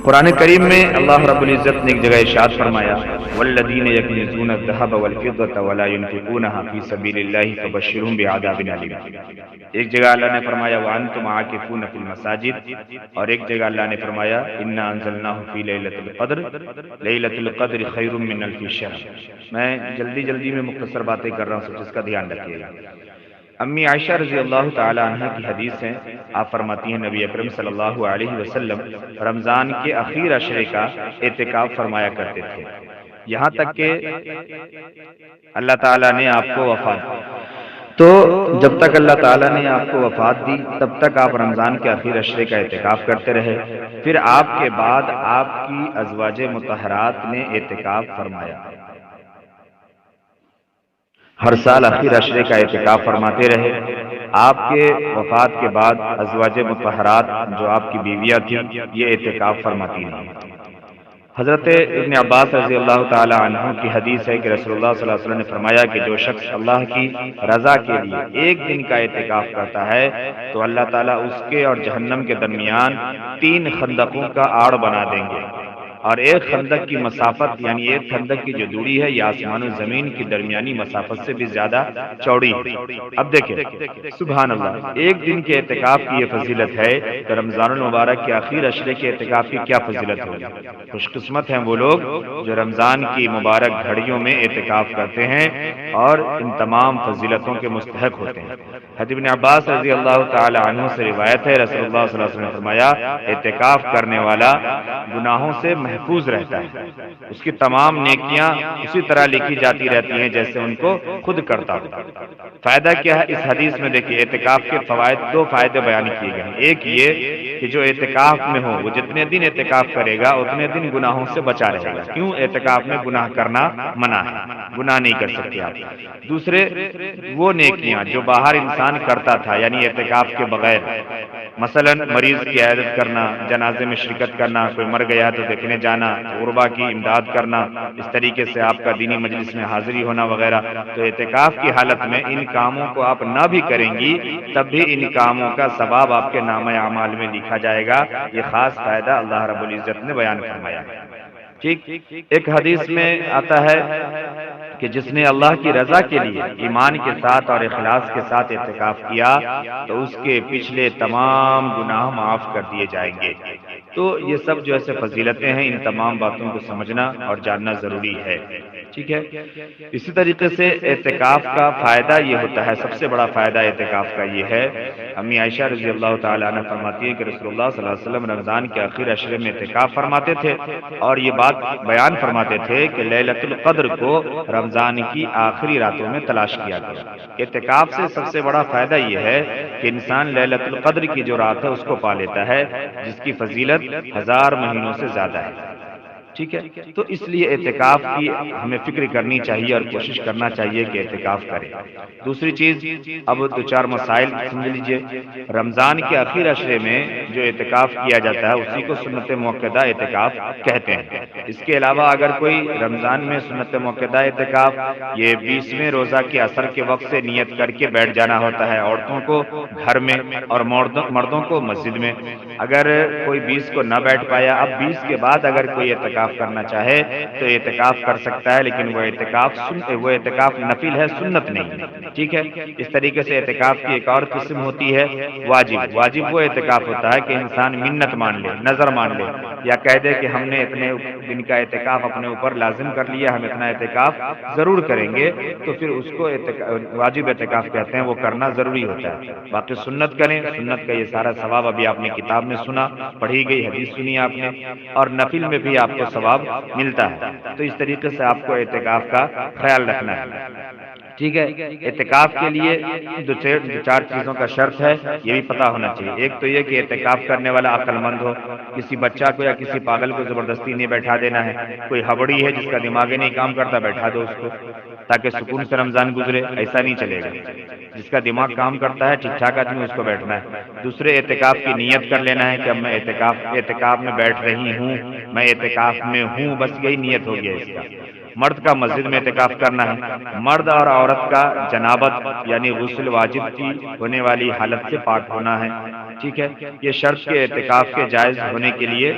قرآن کریم میں اللہ رب العزت نے ایک جگہ ارشاد فرمایا والذین یکنزون الذهب والفضة ولا ينفقونها فی سبیل اللہ فبشرهم بعذاب علیم۔ ایک جگہ اللہ نے فرمایا وانتم عاکفون فی المساجد، اور ایک جگہ اللہ نے فرمایا انا انزلناہ فی لیلۃ القدر، لیلۃ القدر خیر من الف شہر۔ میں جلدی جلدی میں مختصر باتیں کر رہا ہوں، سب اس کا دھیان رکھیے گا۔ امی عائشہ رضی اللہ تعالی عنہ کی حدیث ہے، آپ فرماتی ہیں نبی اکرم صلی اللہ علیہ وسلم رمضان کے اخیر عشرے کا اعتکاف فرمایا کرتے تھے، یہاں تک کہ اللہ تعالیٰ نے آپ کو وفات تو جب تک اللہ تعالیٰ نے آپ کو وفات دی تب تک آپ رمضان کے اخیر عشرے کا اعتکاف کرتے رہے۔ پھر آپ کے بعد آپ کی ازواج مطہرات نے اعتکاف فرمایا، ہر سال اخیر عشرے کا اعتکاف فرماتے رہے۔ آپ کے وفات کے بعد ازواج مطہرات جو آپ کی بیویاں تھیں یہ اعتکاف فرماتی رہیں۔ حضرت ابن عباس رضی اللہ تعالی عنہ کی حدیث ہے کہ رسول اللہ صلی اللہ علیہ وسلم نے فرمایا کہ جو شخص اللہ کی رضا کے لیے ایک دن کا اعتکاف کرتا ہے تو اللہ تعالیٰ اس کے اور جہنم کے درمیان 3 خندقوں کا آڑ بنا دیں گے، اور ایک خندق کی مسافت یعنی ایک خندق کی جو دوری ہے یہ آسمان و زمین کی درمیانی مسافت سے بھی زیادہ چوڑی ہے۔ اب دیکھیں سبحان اللہ، ایک دن کے اعتکاف کی یہ فضیلت ہے تو رمضان المبارک کے آخر عشرے کے اعتکاف کی کیا فضیلت ہوگی۔ خوش قسمت ہیں وہ لوگ جو رمضان کی مبارک گھڑیوں میں اعتکاف کرتے ہیں اور ان تمام فضیلتوں کے مستحق ہوتے ہیں۔ حضرت ابن عباس رضی اللہ تعالی عنہ سے روایت ہے رسول اللہ صلی اللہ علیہ وسلم نے فرمایا اعتکاف کرنے والا گناہوں سے محفوظ رہتا ہے، اس کی تمام نیکیاں اسی طرح لکھی جاتی رہتی ہیں جیسے ان کو خود کرتا ہو۔ فائدہ کیا ہے اس حدیث میں؟ دیکھیے اعتکاف کے فوائد، 2 فائدے بیان کیے گئے ہیں۔ ایک یہ کہ جو اعتکاف میں ہو وہ جتنے دن اعتکاف کرے گا اتنے دن گناہوں سے بچا رہے گا، کیوں؟ اعتکاف میں گناہ کرنا منع ہے، گناہ نہیں کر سکتے آپ۔ دوسرے وہ نیکیاں جو باہر انسان کرتا تھا یعنی اعتکاف کے بغیر، مثلا مریض کی عیادت کرنا، جنازے میں شرکت کرنا، کوئی مر گیا تو دیکھنے جانا، غربا کی امداد کرنا، اس طریقے سے آپ کا دینی مجلس میں حاضری ہونا وغیرہ، تو اعتکاف کی حالت میں ان کاموں کو آپ نہ بھی کریں گی تب بھی ان کاموں کا ثواب آپ کے نامہ اعمال میں لکھا جائے گا۔ یہ خاص فائدہ اللہ رب العزت نے بیان فرمایا ہے۔ ٹھیک، ایک حدیث میں آتا ہے کہ جس نے اللہ کی رضا کے لیے ایمان کے ساتھ اور اخلاص کے ساتھ اعتکاف کیا تو اس کے پچھلے تمام گناہ معاف کر دیے جائیں گے۔ تو یہ سب جو ایسے فضیلتیں ہیں، ان تمام باتوں کو سمجھنا اور جاننا ضروری ہے۔ ٹھیک ہے، اسی طریقے سے اعتکاف کا فائدہ یہ ہوتا ہے، سب سے بڑا فائدہ اعتکاف کا یہ ہے، امی عائشہ رضی اللہ تعالی عنہ فرماتی ہے کہ رسول اللہ صلی اللہ علیہ وسلم رمضان کے آخر عشرے میں اعتکاف فرماتے تھے اور یہ بات بیان فرماتے تھے کہ لیلۃ القدر کو رمضان کی آخری راتوں میں تلاش کیا گیا۔ اعتکاف سے سب سے بڑا فائدہ یہ ہے کہ انسان لیلۃ القدر کی جو رات ہے اس کو پا لیتا ہے، جس کی فضیلت 1000 مہینوں سے زیادہ ہے۔ ٹھیک ہے، تو اس لیے اعتکاف کی ہمیں فکر کرنی چاہیے اور کوشش کرنا چاہیے کہ اعتکاف کریں۔ دوسری چیز، اب 2-4 مسائل سمجھ لیجئے۔ رمضان کے آخر عشرے میں جو اعتکاف کیا جاتا ہے اسی کو سنت موقدہ اعتکاف کہتے ہیں۔ اس کے علاوہ اگر کوئی رمضان میں سنت موقدہ اعتکاف یہ 20ویں روزہ کے عصر کے وقت سے نیت کر کے بیٹھ جانا ہوتا ہے، عورتوں کو گھر میں اور مردوں کو مسجد میں۔ اگر کوئی 20 کو نہ بیٹھ پایا، اب 20 کے بعد اگر کوئی اعتکاف کرنا چاہے تو اعتکاف کر سکتا ہے، لیکن وہ اعتکاف نفل ہے، سنت نہیں ہے۔ ٹھیک ہے، اس طریقے سے اعتکاف کی ایک اور قسم ہوتی ہے واجب۔ واجب وہ اعتکاف ہوتا ہے کہ انسان منت مان لے، نظر مان لے، یا کہہ دے کہ ہم نے اتنے دن کا اعتکاف اپنے اوپر لازم کر لیا، ہم اتنا اعتکاف ضرور کریں گے، تو پھر اس کو واجب اعتکاف کہتے ہیں، وہ کرنا ضروری ہوتا ہے۔ باقی سنت کریں، سنت کا یہ سارا ثواب ابھی آپ نے کتاب میں سنا، پڑھی گئی حدیث سنی آپ نے، اور نفل میں بھی آپ کو ثواب ملتا ہے۔ تو اس طریقے سے آپ کو اعتکاف کا خیال رکھنا ہے۔ ٹھیک ہے، اعتکاف کے لیے 2-4 چیزوں کا شرط ہے، یہ بھی پتہ ہونا چاہیے۔ ایک تو یہ کہ اعتکاف کرنے والا عقل مند ہو، کسی بچہ کو یا کسی پاگل کو زبردستی نہیں بیٹھا دینا ہے۔ کوئی ہبڑی ہے جس کا دماغ ہی نہیں کام کرتا، بیٹھا دو اس کو تاکہ سکون سے رمضان گزرے، ایسا نہیں چلے گا۔ جس کا دماغ کام کرتا ہے، ٹھیک ٹھاک آدمی، اس کو بیٹھنا ہے۔ دوسرے، اعتکاف کی نیت کر لینا ہے کہ اب میں اعتکاف میں بیٹھ رہی ہوں، میں اعتکاف میں ہوں، بس یہی نیت ہو گیا اس کا۔ مرد کا مسجد میں اعتکاف کرنا ہے، مرد اور عورت کا جنابت یعنی غسل واجب کی ہونے والی حالت سے پاک ہونا ہے۔ ٹھیک ہے، یہ شرط کے اعتکاف کے جائز ہونے کے لیے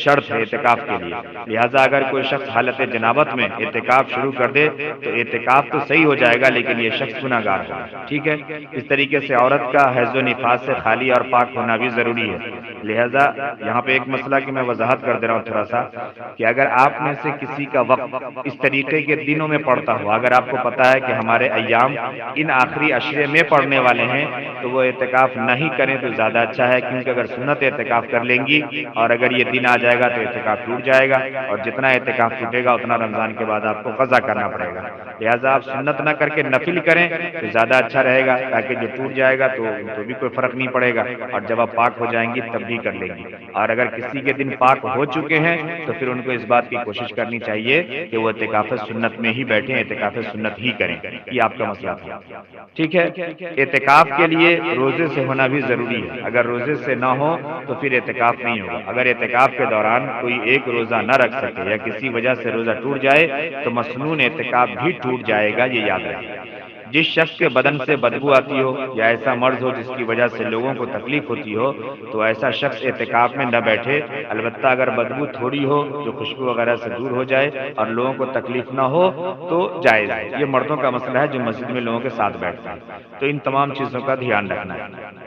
شرط ہے اعتکاف کے لیے، لہٰذا اگر کوئی شخص حالت جنابت میں اعتکاف شروع کر دے تو اعتکاف تو صحیح ہو جائے گا لیکن یہ شخص گناہ گار ہوگا، ٹھیک ہے۔ اس طریقے سے عورت کا حیض و نفاس سے خالی اور پاک ہونا بھی ضروری ہے، لہٰذا یہاں پہ ایک مسئلہ کی میں وضاحت کر دے رہا ہوں تھوڑا سا، کہ اگر آپ میں سے کسی کا وقت اس طریقے کے دنوں میں پڑتا ہو، اگر آپ کو پتا ہے کہ ہمارے ایام ان آخری عشرے میں پڑنے والے ہیں تو وہ اعتکاف نہیں کریں تو زیادہ اچھا ہے، کیونکہ اگر سنت اعتکاف کر لیں گی اور اگر یہ دن آ جائے گا تو اعتکاف ٹوٹ جائے گا، اور جتنا اعتکاف ٹوٹے گا اتنا رمضان کے بعد آپ کو قضا کرنا پڑے گا، لہٰذا آپ سنت نہ کر کے نفل کریں تو زیادہ اچھا رہے گا، تاکہ جو ٹوٹ جائے گا تو بھی کوئی فرق نہیں پڑے گا، اور جب آپ پاک ہو جائیں گی تب بھی کر لیں گی، اور اگر کسی کے دن پاک ہو چکے ہیں تو پھر ان کو اس بات کی کوشش کرنی چاہیے کہ وہ اعتکاف سنت میں ہی بیٹھیں، اعتکاف سنت ہی کریں، یہ آپ کا مسئلہ تھا، ٹھیک ہے۔ اعتکاف کے لیے روزے سے ہونا بھی ضروری ہے، اگر روزے سے نہ ہو تو پھر اعتکاف نہیں ہوگا، اگر اعتکاف کے دوران کوئی ایک روزہ نہ رکھ سکے یا کسی وجہ سے روزہ ٹوٹ جائے تو مسنون اعتکاف بھی ٹوٹ جائے گا، یہ یاد رکھیں۔ جس شخص کے بدن سے بدبو آتی ہو یا ایسا مرض ہو جس کی وجہ سے لوگوں کو تکلیف ہوتی ہو تو ایسا شخص اعتکاف میں نہ بیٹھے، البتہ اگر بدبو تھوڑی ہو جو خوشبو وغیرہ سے دور ہو جائے اور لوگوں کو تکلیف نہ ہو تو جائز ہے، یہ مردوں کا مسئلہ ہے جو مسجد میں لوگوں کے ساتھ بیٹھتے ہیں، تو ان تمام چیزوں کا دھیان رکھنا ہے۔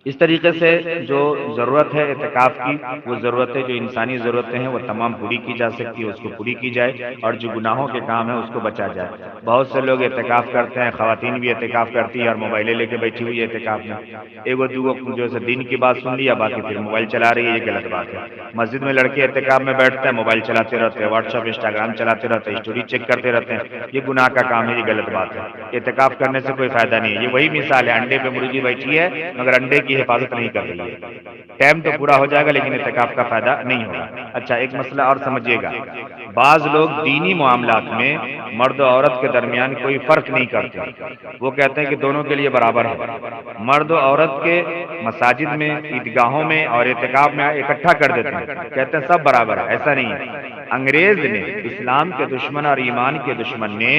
اس طریقے سے جو ضرورت ہے اعتکاف کی، وہ ضرورتیں جو انسانی ضرورتیں ہیں وہ تمام پوری کی جا سکتی ہے، اس کو پوری کی جائے، اور جو گناہوں کے کام ہیں اس کو بچا جائے۔ بہت سے لوگ اعتکاف کرتے ہیں، خواتین بھی اعتکاف کرتی ہیں اور موبائلیں لے کے بیٹھی ہوئی ہے اعتکاف میں، ایک دو جو ہے دین کی بات سن لیا باقی پھر موبائل چلا رہی ہے، یہ غلط بات ہے۔ مسجد میں لڑکے اعتکاف میں بیٹھتے ہیں، موبائل چلاتے رہتے ہیں، واٹس ایپ انسٹاگرام چلاتے رہتے ہیں، اسٹوری چیک کرتے رہتے ہیں، یہ گناہ کا کام ہے، یہ غلط بات ہے، اعتکاف کرنے سے کوئی فائدہ نہیں ہے۔ یہ وہی مثال ہے، انڈے پہ مرغی بیٹھی ہے مگر انڈے کی حفاظت نہیں کر رہی ہے، ٹائم تو پورا ہو جائے گا لیکن اعتکاف کا فائدہ نہیں ہوگا۔ اچھا، ایک مسئلہ اور سمجھیے گا، بعض لوگ دینی معاملات میں مرد و عورت کے درمیان کوئی فرق نہیں کرتے، وہ کہتے ہیں کہ دونوں کے لیے برابر ہے، مرد و عورت کے مساجد میں، عیدگاہوں میں اور اعتکاف میں اکٹھا کر دیتے ہیں، کہتے ہیں سب برابر ہے، ایسا نہیں ہے۔ انگریز نے، اسلام کے دشمن اور ایمان کے دشمن نے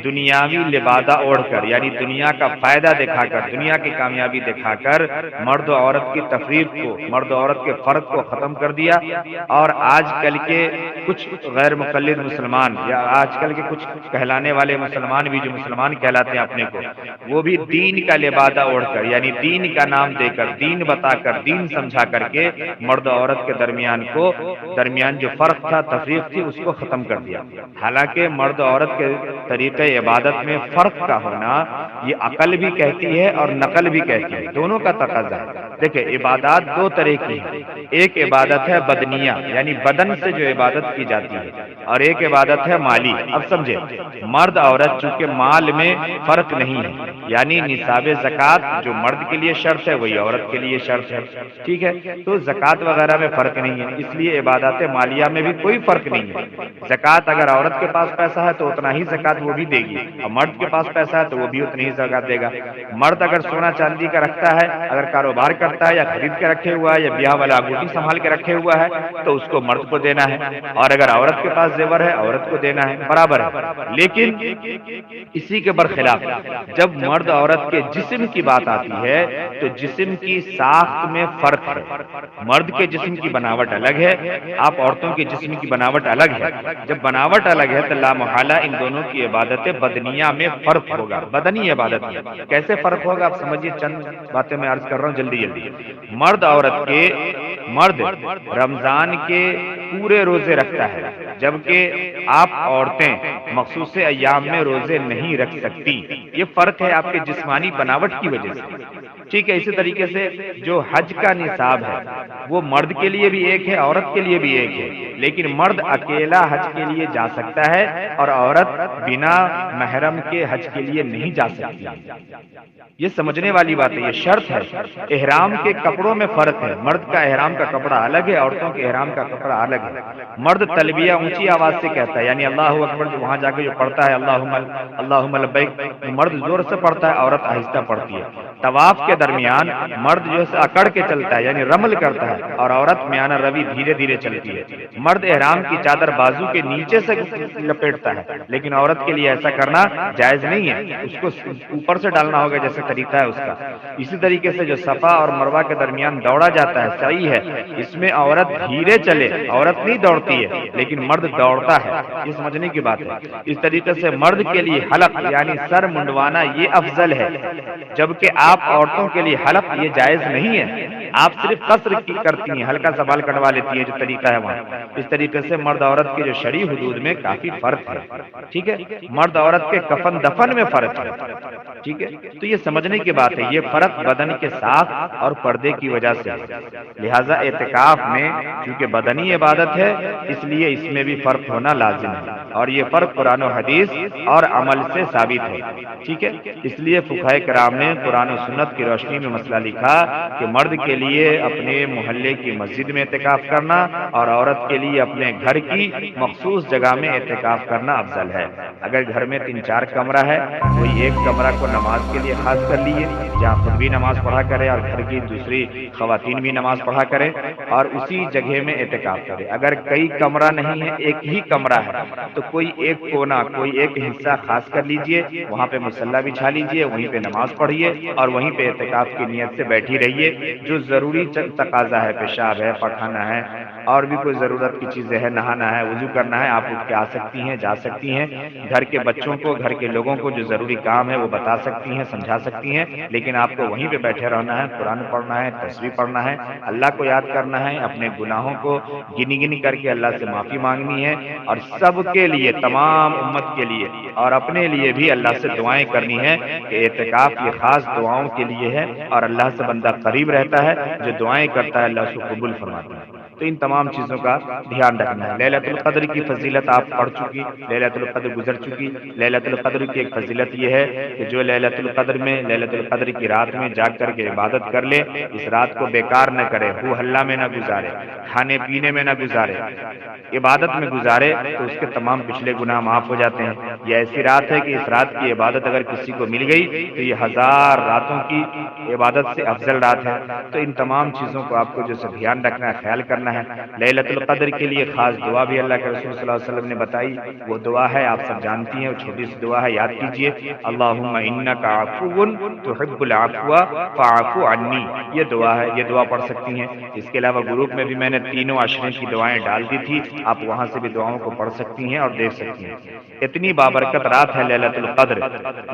دنیاوی لبادہ اوڑھ کر، یعنی دنیا کا فائدہ دکھا کر، دنیا کی کامیابی دکھا کر مرد و عورت کی تفریق کو، مرد و عورت کے فرق کو ختم کر دیا، اور آج کل کے کچھ غیر مقلد مسلمان یا آج کل کے کچھ کہلانے والے مسلمان بھی جو مسلمان کہلاتے ہیں اپنے کو، وہ بھی دین کا لبادہ اوڑھ کر، یعنی دین کا نام دے کر، دین بتا کر، دین سمجھا کر کے مرد و عورت کے درمیان جو فرق تھا، تفریق تھی، اس کو ختم کر دیا۔ حالانکہ مرد و عورت کے طریقے عبادت میں فرق کا ہونا یہ عقل بھی کہتی ہے اور نقل بھی کہتی ہے، دونوں کا تقاضا ہے۔ دیکھیں، عبادات دو طرح کی ہیں، ایک عبادت ہے بدنیہ یعنی بدن سے جو عبادت کی جاتی ہے، اور ایک عبادت ہے مالی۔ اب سمجھے، مرد عورت چونکہ مال میں فرق نہیں ہے، یعنی نصاب زکوٰۃ جو مرد کے لیے شرط ہے وہی عورت کے لیے شرط ہے، ٹھیک ہے، تو زکوٰۃ وغیرہ میں فرق نہیں ہے، اس لیے عبادات مالیہ میں بھی کوئی فرق نہیں ہے۔ زکوٰۃ اگر عورت کے پاس پیسہ ہے تو اتنا ہی زکوٰۃ وہ بھی دے گی، اور مرد کے پاس پیسہ ہے تو وہ بھی اتنی ہی زکوٰۃ دے گا۔ مرد اگر سونا چاندی کا رکھتا ہے، اگر کاروبار کرتا ہے یا خرید کے رکھے ہوا ہے یا بیاہ والا انگوٹھی سنبھال کے رکھے ہوا ہے تو اس کو مرد کو دینا ہے، اور اگر عورت کے پاس زیور ہے عورت کو دینا ہے، برابر ہے۔ لیکن اسی کے برخلاف جب مرد عورت کے جسم کی بات آتی ہے تو جسم کی ساخت میں فرق ہے، مرد کے جسم کی بناوٹ الگ ہے، آپ عورتوں کے جسم کی بناوٹ الگ ہے، جب بناوٹ الگ ہے تو لا محالہ ان دونوں کی عبادت بدنیہ میں فرق ہوگا، بدنی عبادت میں کیسے فرق ہوگا آپ سمجھیے، چند باتیں میں عرض کر رہا ہوں جلدی۔ مرد رمضان کے پورے روزے رکھتا ہے، جبکہ آپ عورتیں مخصوص ایام میں روزے نہیں رکھ سکتی، یہ فرق ہے آپ کے جسمانی بناوٹ کی وجہ سے، ٹھیک ہے۔ اسی طریقے سے جو حج کا نصاب ہے وہ مرد کے لیے بھی ایک ہے، عورت کے لیے بھی ایک ہے، لیکن مرد اکیلا حج کے لیے جا سکتا ہے اور عورت بنا محرم کے حج کے لیے نہیں جا سکتی، یہ سمجھنے والی بات ہے، یہ شرط ہے۔ احرام کے کپڑوں میں فرق ہے، مرد کا احرام کا کپڑا الگ ہے، عورتوں کے احرام کا کپڑا الگ ہے۔ مرد تلبیہ اونچی آواز سے کہتا ہے، یعنی اللہ اکبر وہاں جا کے جو پڑھتا ہے اللہم لبیک، مرد زور سے پڑھتا ہے، عورت آہستہ پڑھتی ہے۔ طواف کے درمیان مرد جو ہے اکڑ کے چلتا ہے یعنی رمل کرتا ہے اور عورت میانہ روی دھیرے دھیرے چلتی ہے۔ مرد احرام کی چادر بازو کے نیچے سے لپیٹتا ہے لیکن عورت کے لیے ایسا کرنا جائز نہیں ہے، اس کو اوپر سے ڈالنا ہوگا جیسے طریقہ ہے اس کا۔ اسی طریقے سے جو صفا اور مروہ کے درمیان دوڑا جاتا ہے صحیح ہے، اس میں عورت دھیرے چلے، عورت نہیں دوڑتی ہے لیکن مرد دوڑتا ہے، یہ سمجھنے کی بات ہے۔ اس طریقے سے مرد کے لیے حلق یعنی سر منڈوانا یہ افضل ہے، جبکہ آپ عورتوں کے لیے حلق یہ جائز نہیں ہے، آپ صرف قصر کی کرتی ہیں، ہلکا سا بال کٹوا لیتی ہیں جو طریقہ ہے وہاں۔ اس طریقے سے مرد عورت کے جو شرعی حدود میں کافی فرق ہے، ٹھیک ہے، مرد عورت کے کفن دفن میں فرق ہے، ٹھیک ہے، تو یہ سمجھنے کی بات ہے، یہ فرق بدن کے ساخت اور پردے کی وجہ سے ہے۔ لہذا اعتکاف میں چونکہ بدنی عبادت ہے اس لیے اس میں بھی فرق ہونا لازم ہے، اور یہ فرق قرآن و حدیث اور عمل سے ثابت ہے، ٹھیک ہے۔ اس لیے فقہاء کرام نے قرآن و سنت کی روشنی میں مسئلہ لکھا کہ مرد کے لیے اپنے محلے کی مسجد میں اعتکاف کرنا اور عورت کے لیے اپنے گھر کی مخصوص جگہ میں اعتکاف کرنا افضل ہے۔ اگر گھر میں 3-4 کمرہ ہے، کوئی ایک کمرہ کو نماز کے لیے خاص کر لیے جہاں خود بھی نماز پڑھا کرے اور گھر کی دوسری خواتین بھی نماز پڑھا کرے اور اسی جگہ میں اعتکاف کرے۔ اگر کئی کمرہ نہیں ہے، ایک ہی کمرہ ہے تو کوئی ایک کونا، کوئی ایک حصہ خاص کر لیجئے، وہاں پہ مصلی بچھا لیجئے، وہیں پہ نماز پڑھیے اور وہیں پہ اعتکاف کی نیت سے بیٹھی رہیے۔ جو ضروری تقاضا ہے، پیشاب ہے، پخانا ہے اور بھی کوئی ضرورت کی چیزیں ہے، نہانا ہے، وضو کرنا ہے، آپ اٹھ کے آ سکتی ہیں، جا سکتی ہیں۔ گھر کے بچوں کو، گھر کے لوگوں کو جو ضروری کام ہے وہ بتا سکتی ہیں، سمجھا سکتی ہیں، لیکن آپ کو وہیں پہ بیٹھے رہنا ہے، قرآن پڑھنا ہے، تسبیح پڑھنا ہے، اللہ کو یاد کرنا ہے، اپنے گناہوں کو گنی گنی کر کے اللہ سے معافی مانگنی ہے، اور سب کے لیے، تمام امت کے لیے اور اپنے لیے بھی اللہ سے دعائیں کرنی ہے کہ اعتکاف یہ خاص دعاؤں کے لیے ہے اور اللہ سے بندہ قریب رہتا ہے، جو دعائیں کرتا ہے اللہ اس کو قبول فرماتا ہے۔ تو ان تمام چیزوں کا دھیان رکھنا ہے۔ ليلۃ القدر کی فضیلت آپ پڑھ چکی، ليلۃ القدر گزر چکی۔ ليلۃ القدر کی ایک فضیلت یہ ہے کہ جو ليلۃ القدر میں، ليلۃ القدر کی رات میں جاگ کر کے عبادت کر لے، اس رات کو بیکار نہ کرے، ہو ہلہ میں نہ گزارے، کھانے پینے میں نہ گزارے، عبادت میں گزارے تو اس کے تمام پچھلے گناہ معاف ہو جاتے ہیں۔ یہ ایسی رات ہے کہ اس رات کی عبادت اگر کسی کو مل گئی تو یہ 1000 راتوں کی عبادت سے افضل رات ہے۔ تو ان تمام چیزوں کو آپ کو جو ہے دھیان رکھنا ہے، خیال کرنا ہے۔ ليلۃ القدر کے لیے خاص دعا بھی اللہ کے رسول صلی اللہ علیہ وسلم نے بتائی، وہ دعا ہے آپ سب جانتی ہیں، وہ چھوٹی سی دعا ہے، یاد کیجئے، اللہم انک عفو تحب العفو فاعف عنی، یہ دعا ہے، یہ دعا پڑھ سکتی ہیں۔ اس کے علاوہ گروپ میں بھی میں نے تینوں عشرے کی دعائیں ڈال دی تھی، آپ وہاں سے بھی دعاؤں کو پڑھ سکتی ہیں اور دیکھ سکتی ہیں۔ اتنی بابرکت رات ہے ليلۃ القدر،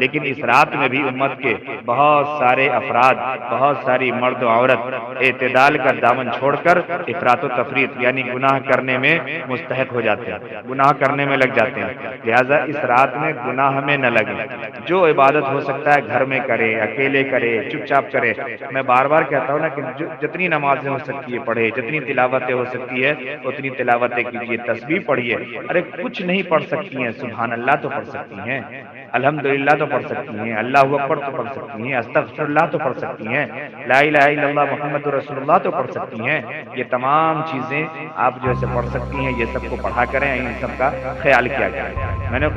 لیکن اس رات میں بھی امت کے بہت سارے افراد، بہت ساری مرد و عورت اعتدال کا دامن چھوڑ کر افراط و تفریط یعنی گناہ کرنے میں مستحق ہو جاتے ہیں، گناہ کرنے میں لگ جاتے ہیں۔ لہٰذا اس رات میں گناہ میں نہ لگے، جو عبادت ہو سکتا ہے گھر میں کرے، اکیلے کرے، چپ چاپ کرے۔ میں بار بار کہتا ہوں نا کہ جتنی نمازیں ہو سکتی ہے پڑھے، جتنی تلاوتیں ہو سکتی ہے اتنی تلاوتیں کیجیے، تسبیح پڑھیے۔ ارے کچھ نہیں پڑھ سکتی ہیں، سبحان اللہ تو پڑھ سکتی ہیں، الحمدللہ تو پڑھ سکتی ہیں، اللہ اکبر تو پڑھ سکتی ہیں، استغفر اللہ تو پڑھ سکتی ہیں، لا الہ الا اللہ محمد رسول اللہ تو پڑھ سکتی ہیں۔ یہ تمام چیزیں آپ جو ہے پڑھ سکتی ہیں، یہ سب کو پڑھا کریں، ان سب کا خیال کیا جائے۔ میں نے